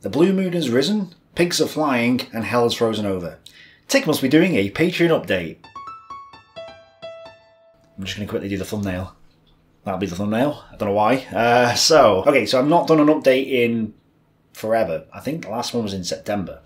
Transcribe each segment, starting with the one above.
The blue moon has risen, pigs are flying, and hell has frozen over. Tick must be doing a Patreon update. I'm just going to quickly do the thumbnail. That'll be the thumbnail. I don't know why. So I've not done an update in forever. I think the last one was in September.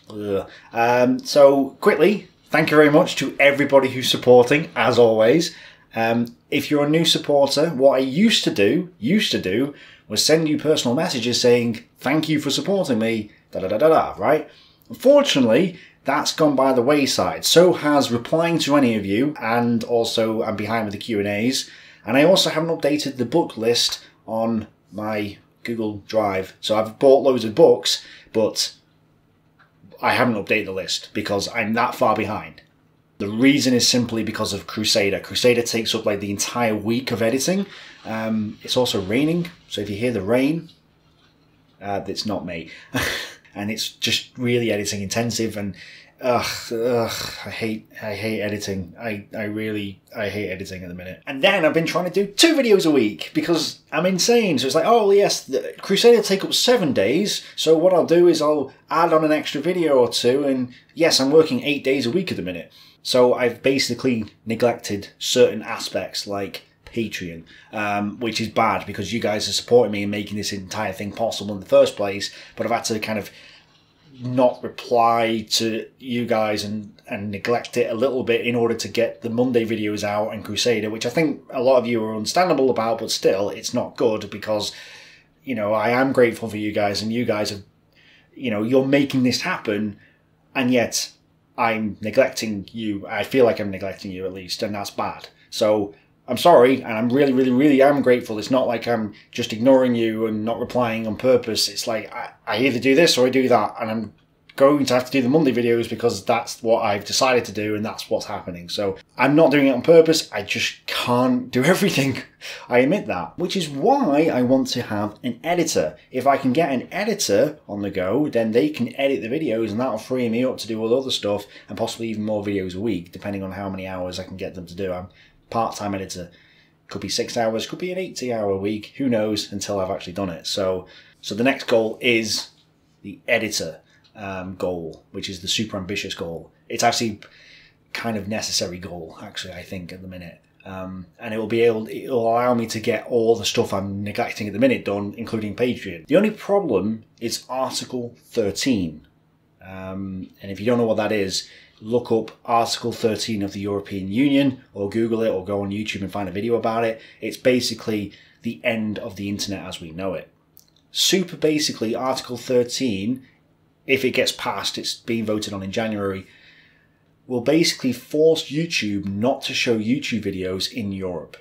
So quickly, thank you very much to everybody who's supporting, as always. If you're a new supporter, what I used to do was send you personal messages saying, thank you for supporting me, right? Unfortunately, that's gone by the wayside. So has replying to any of you, and also I'm behind with the Q&As. And I also haven't updated the book list on my Google Drive. So I've bought loads of books, but I haven't updated the list because I'm that far behind. The reason is simply because of Crusader. Crusader takes up like the entire week of editing. It's also raining, so if you hear the rain, it's not me. And it's just really editing intensive, and I hate editing. I hate editing at the minute. And then I've been trying to do 2 videos a week because I'm insane. So it's like, oh yes, Crusader will take up 7 days. So what I'll do is I'll add on an extra video or 2. And yes, I'm working 8 days a week at the minute. So I've basically neglected certain aspects like Patreon, which is bad because you guys are supporting me in making this entire thing possible in the first place. But I've had to kind of not reply to you guys and neglect it a little bit in order to get the Monday videos out and Crusader, which I think a lot of you are understandable about, but still it's not good because, you know, I am grateful for you guys and you guys are, you know, you're making this happen, and yet I'm neglecting you. I feel like I'm neglecting you at least, and that's bad. So I'm sorry, and I'm really am grateful. It's not like I'm just ignoring you and not replying on purpose. It's like I either do this or I do that, and I'm going to have to do the Monday videos because that's what I've decided to do and that's what's happening. So I'm not doing it on purpose. I just can't do everything. I admit that, which is why I want to have an editor. If I can get an editor on the go, then they can edit the videos and that'll free me up to do all the other stuff and possibly even more videos a week, depending on how many hours I can get them to do. I'm part-time editor. Could be 6 hours, could be an 80-hour week, who knows, until I've actually done it. So the next goal is the editor goal, which is the super ambitious goal. It's actually kind of necessary goal, actually, I think, at the minute. And it'll allow me to get all the stuff I'm neglecting at the minute done, including Patreon. The only problem is Article 13. And if you don't know what that is, look up Article 13 of the European Union, or Google it, or go on YouTube and find a video about it. It's basically the end of the internet as we know it. Super basically, Article 13, if it gets passed, it's being voted on in January, will basically force YouTube not to show YouTube videos in Europe.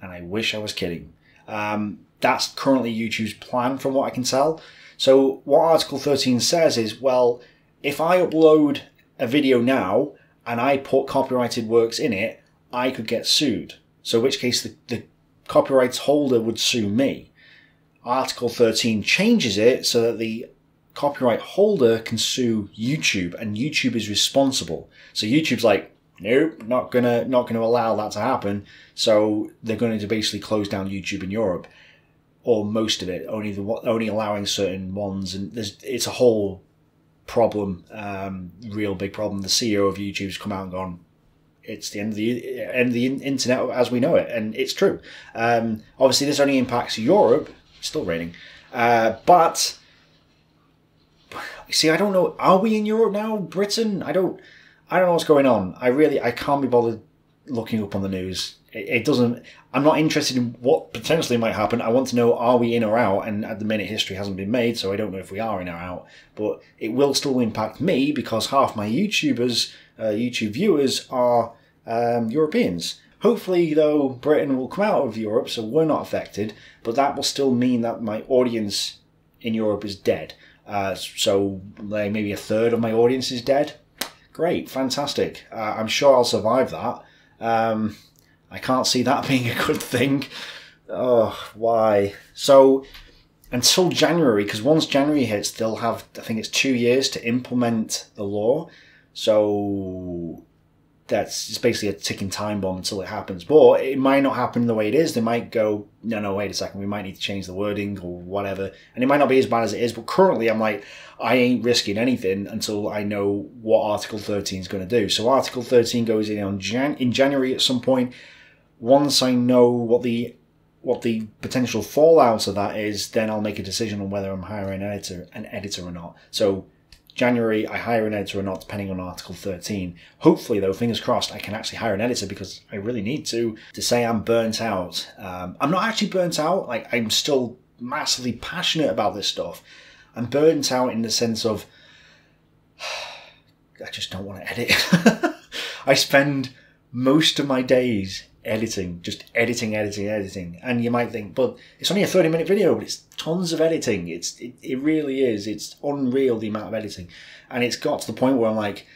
And I wish I was kidding. That's currently YouTube's plan from what I can tell. So what Article 13 says is, well, if I upload a video now and I put copyrighted works in it, I could get sued. So in which case the copyright holder would sue me. Article 13 changes it so that the copyright holder can sue YouTube, and YouTube is responsible. So YouTube's like, nope, not gonna allow that to happen. So they're going to basically close down YouTube in Europe, or most of it, only allowing certain ones, and it's a whole problem, real big problem. The CEO of YouTube's come out and gone, it's the end of the internet as we know it, and it's true. Obviously, this only impacts Europe. It's still raining, but see, I don't know. Are we in Europe now? Britain? I don't know what's going on. I can't be bothered looking up on the news. It doesn't. I'm not interested in what potentially might happen. I want to know, are we in or out? And at the minute, history hasn't been made, so I don't know if we are in or out. But it will still impact me because half my YouTube viewers are Europeans. Hopefully, though, Britain will come out of Europe, so we're not affected. But that will still mean that my audience in Europe is dead. So like maybe a third of my audience is dead. Great, fantastic. I'm sure I'll survive that. I can't see that being a good thing. Oh, why? So until January, because once January hits, they'll have, I think it's 2 years to implement the law. So that's just basically a ticking time bomb until it happens. But it might not happen the way it is. They might go, no, wait a second, we might need to change the wording or whatever. And it might not be as bad as it is, but currently I'm like, I ain't risking anything until I know what Article 13 is going to do. So Article 13 goes in in January at some point. Once I know what the potential fallout of that is, then I'll make a decision on whether I'm hiring an editor or not. So January, I hire an editor or not, depending on Article 13. Hopefully, though, fingers crossed, I can actually hire an editor, because I really need to say I'm burnt out. I'm not actually burnt out. Like, I'm still massively passionate about this stuff. I'm burnt out in the sense of I just don't want to edit. I spend most of my days editing, just editing. And you might think, but it's only a 30-minute video, but it's tons of editing. It really is. It's unreal, the amount of editing. And it's got to the point where I'm like,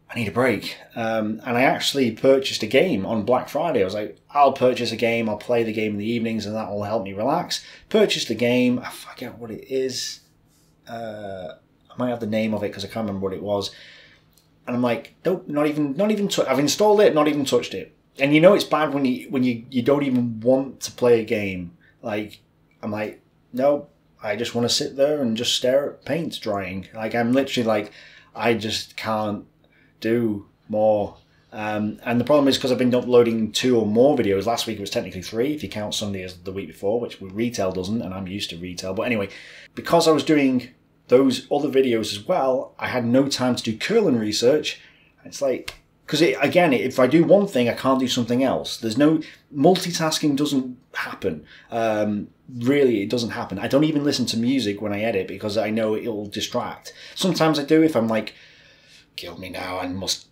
I need a break. And I actually purchased a game on Black Friday. I was like, I'll purchase a game, I'll play the game in the evenings, and that will help me relax. Purchased a game, I forget what it is. I might have the name of it because I can't remember what it was. And I'm like, nope, not even I've installed it, not even touched it. And you know it's bad when you don't even want to play a game. Like, I'm like, no, I just want to sit there and just stare at paint drying. Like, I'm literally like, I just can't do more. And the problem is because I've been uploading 2 or more videos. Last week it was technically 3, if you count Sunday as the week before, which retail doesn't, and I'm used to retail. But anyway, because I was doing those other videos as well, I had no time to do curling research. It's like, because again, if I do one thing, I can't do something else. There's no multitasking, doesn't happen. Really, it doesn't happen. I don't even listen to music when I edit because I know it'll distract. Sometimes I do if I'm like, kill me now, I must,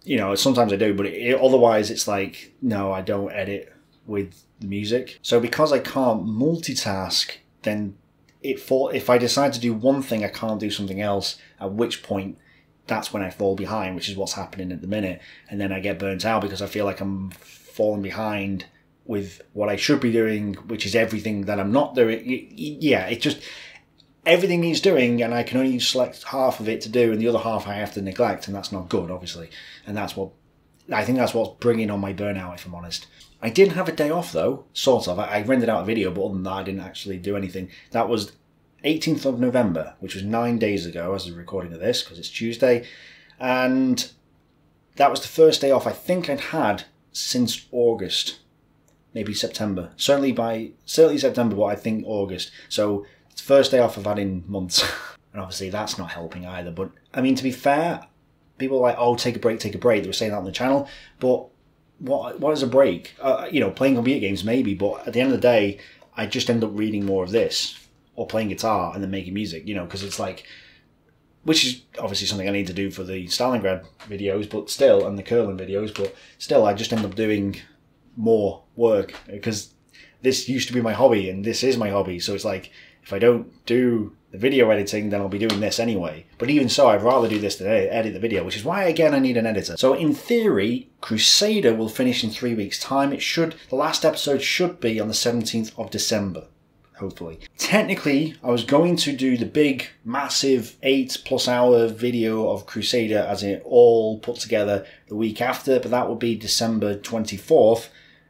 sometimes I do, but otherwise it's like, no, I don't edit with the music. So because I can't multitask, then if I decide to do one thing, I can't do something else, at which point that's when I fall behind, which is what's happening at the minute. And then I get burnt out because I feel like I'm falling behind with what I should be doing, which is everything that I'm not doing. Yeah, it just, everything needs doing, and I can only select half of it to do, and the other half I have to neglect, and that's not good, obviously. And I think that's what's bringing on my burnout, if I'm honest. I did have a day off, though, sort of. I rendered out a video, but other than that, I didn't actually do anything. That was 18th of November, which was 9 days ago as of recording of this, because it's Tuesday. And that was the first day off I think I'd had since August. Maybe September. Certainly September, but I think August. So it's the first day off I've had in months. And obviously that's not helping either. But, I mean, to be fair, people are like, oh, take a break. They were saying that on the channel. But what is a break? Playing computer games maybe, but at the end of the day, I just end up reading more of this, or playing guitar and then making music, because it's like, which is obviously something I need to do for the Stalingrad videos, but still, and the curling videos, but still, I just end up doing more work, because this used to be my hobby, and this is my hobby, so it's like, if I don't do the video editing, then I'll be doing this anyway. But even so, I'd rather do this than edit the video, which is why, again, I need an editor. So in theory, Crusader will finish in 3 weeks' time. The last episode should be on the 17th of December, hopefully. Technically, I was going to do the big, massive 8+ hour video of Crusader as it all put together the week after, but that would be December 24th,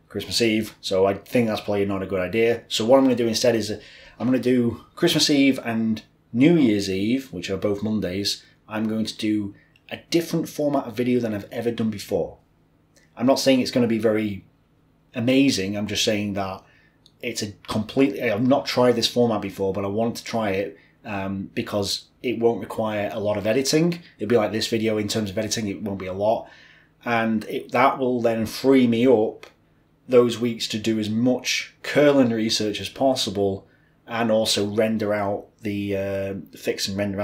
Christmas Eve, so I think that's probably not a good idea. So what I'm going to do instead is I'm going to do Christmas Eve and New Year's Eve, which are both Mondays. I'm going to do a different format of video than I've ever done before. I'm not saying it's going to be very amazing, I'm just saying that it's I've not tried this format before, but I want to try it because it won't require a lot of editing. It'll be like this video in terms of editing, it won't be a lot. And that will then free me up those weeks to do as much curling research as possible, and also render out re-render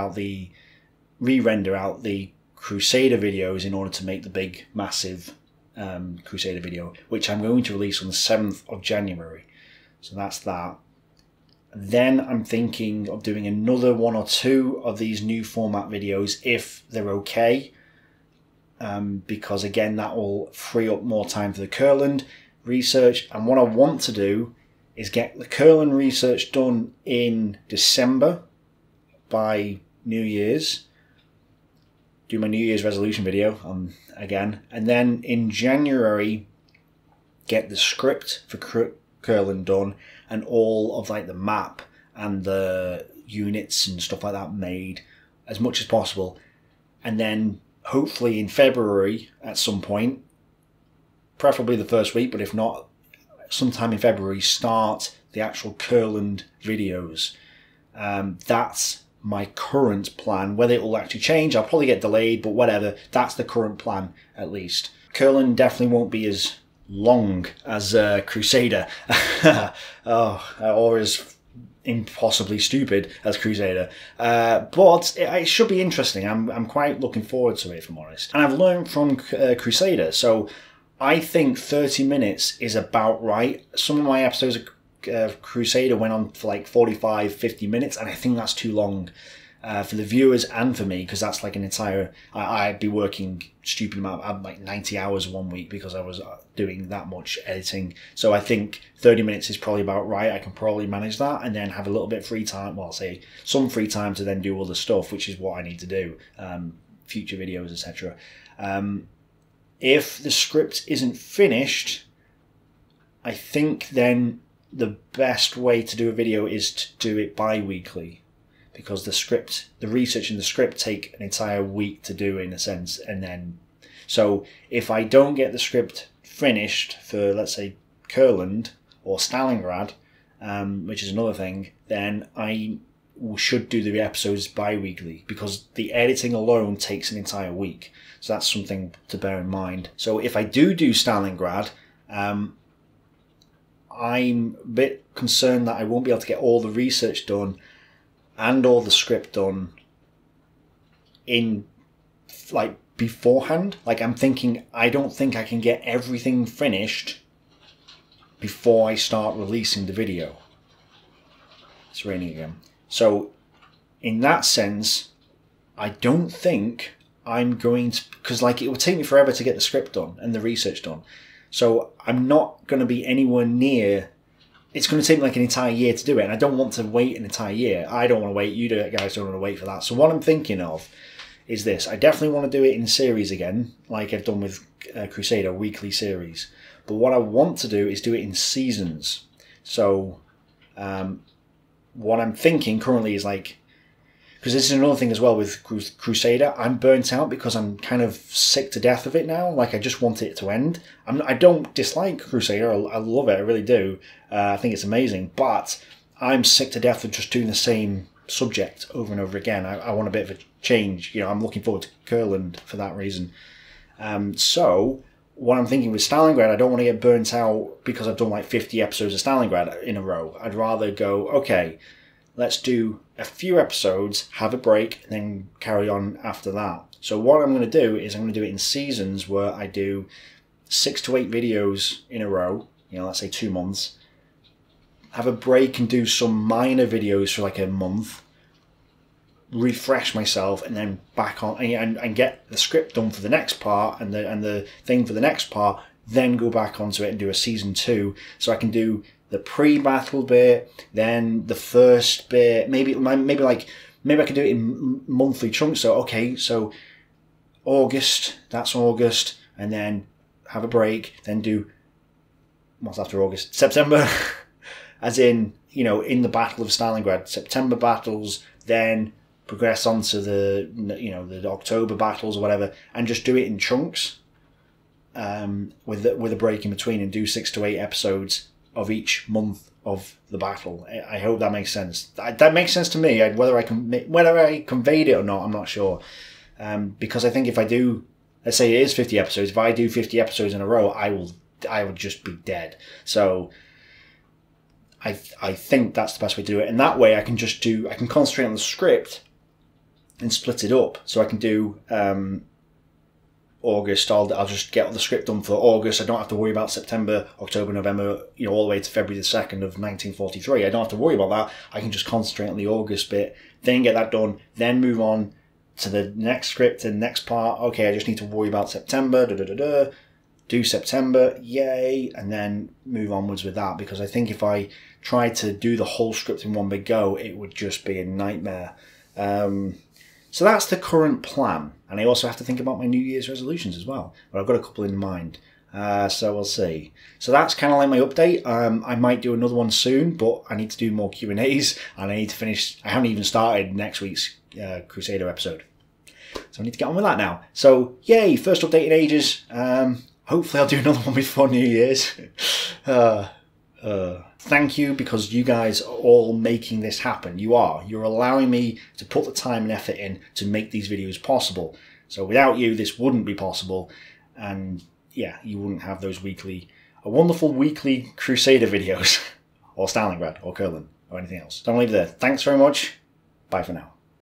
out the Crusader videos in order to make the big, massive Crusader video, which I'm going to release on the 7th of January. So that's that. Then I'm thinking of doing another 1 or 2 of these new format videos if they're okay. Because again, that will free up more time for the curling research. And what I want to do is get the curling research done in December by New Year's. do my New Year's resolution video again, and then in January get the script for Curlin done and all of like the map and the units and stuff like that made as much as possible, and then hopefully in February at some point, preferably the first week, but if not, sometime in February, start the actual Curlin videos. That's my current plan. Whether it will actually change, I'll probably get delayed, but whatever. That's the current plan, at least. Curlin definitely won't be as long as Crusader, or as impossibly stupid as Crusader, but it should be interesting. I'm quite looking forward to it, if I'm honest. And I've learned from Crusader, so I think 30 minutes is about right. Some of my episodes of Crusader went on for like 45, 50 minutes, and I think that's too long for the viewers and for me, because that's like an entire... I'd be working stupid amount, like 90 hours one week because I was doing that much editing. So I think 30 minutes is probably about right. I can probably manage that and then have a little bit of free time. Well, I'll say some free time to then do other stuff, which is what I need to do, future videos, etc. If the script isn't finished, I think then the best way to do a video is to do it bi-weekly, because the research and the script take an entire week to do, in a sense. And then, so if I don't get the script finished for, let's say, Kurland or Stalingrad, which is another thing, then I should do the episodes bi-weekly, because the editing alone takes an entire week. So that's something to bear in mind. So if I do Stalingrad, I'm a bit concerned that I won't be able to get all the research done and all the script done in like beforehand. Like, I'm thinking, I don't think I can get everything finished before I start releasing the video. It's raining again. So in that sense, I don't think I'm going to, because like it would take me forever to get the script done and the research done. So I'm not going to be anywhere near. It's going to take me like an entire year to do it, and I don't want to wait an entire year. I don't want to wait. You guys don't want to wait for that. So what I'm thinking of is this. I definitely want to do it in series again, like I've done with Crusader, weekly series. But what I want to do is do it in seasons. So what I'm thinking currently is like, because this is another thing as well with Crusader, I'm burnt out because I'm kind of sick to death of it now. Like, I just want it to end. I don't dislike Crusader. I love it. I really do. I think it's amazing. But I'm sick to death of just doing the same subject over and over again. I want a bit of a change. You know, I'm looking forward to Kurland for that reason. So what I'm thinking with Stalingrad, I don't want to get burnt out because I've done like 50 episodes of Stalingrad in a row. I'd rather go, okay, let's do a few episodes, have a break, and then carry on after that. So what I'm going to do is I'm going to do it in seasons where I do 6 to 8 videos in a row, you know, let's say 2 months, have a break and do some minor videos for like a month, refresh myself, and then back on and get the script done for the next part and the thing for the next part, then go back onto it and do a season 2, so I can do the pre-battle bit, then the first bit, maybe I can do it in monthly chunks. So okay, so August, that's August, and then have a break, then do what's after August? September, as in, you know, in the Battle of Stalingrad, September battles, then progress on to the, you know, the October battles or whatever, and just do it in chunks, with a break in between, and do 6 to 8 episodes of each month of the battle. I hope that makes sense. That makes sense to me. Whether I conveyed it or not, I'm not sure. Because I think if I do, let's say it is 50 episodes, if I do 50 episodes in a row, I would just be dead. So I think that's the best way to do it. And that way I can concentrate on the script and split it up. So I can do August, I'll just get the script done for August. I don't have to worry about September, October, November, you know, all the way to February the 2nd of 1943. I don't have to worry about that. I can just concentrate on the August bit, then get that done, then move on to the next script and next part. Okay, I just need to worry about September, do September, yay, and then move onwards with that, because I think if I tried to do the whole script in one big go, it would just be a nightmare. So that's the current plan. And I also have to think about my New Year's resolutions as well. But I've got a couple in mind. So we'll see. So that's kind of like my update. I might do another one soon, but I need to do more Q&As. And I need to finish. I haven't even started next week's Crusader episode. So I need to get on with that now. So yay, first update in ages. Hopefully I'll do another one before New Year's. Thank you, because you guys are all making this happen. You're allowing me to put the time and effort in to make these videos possible. So without you, this wouldn't be possible. And yeah, you wouldn't have those wonderful weekly Crusader videos, or Stalingrad, or Kurland, or anything else. Don't leave it there. Thanks very much. Bye for now.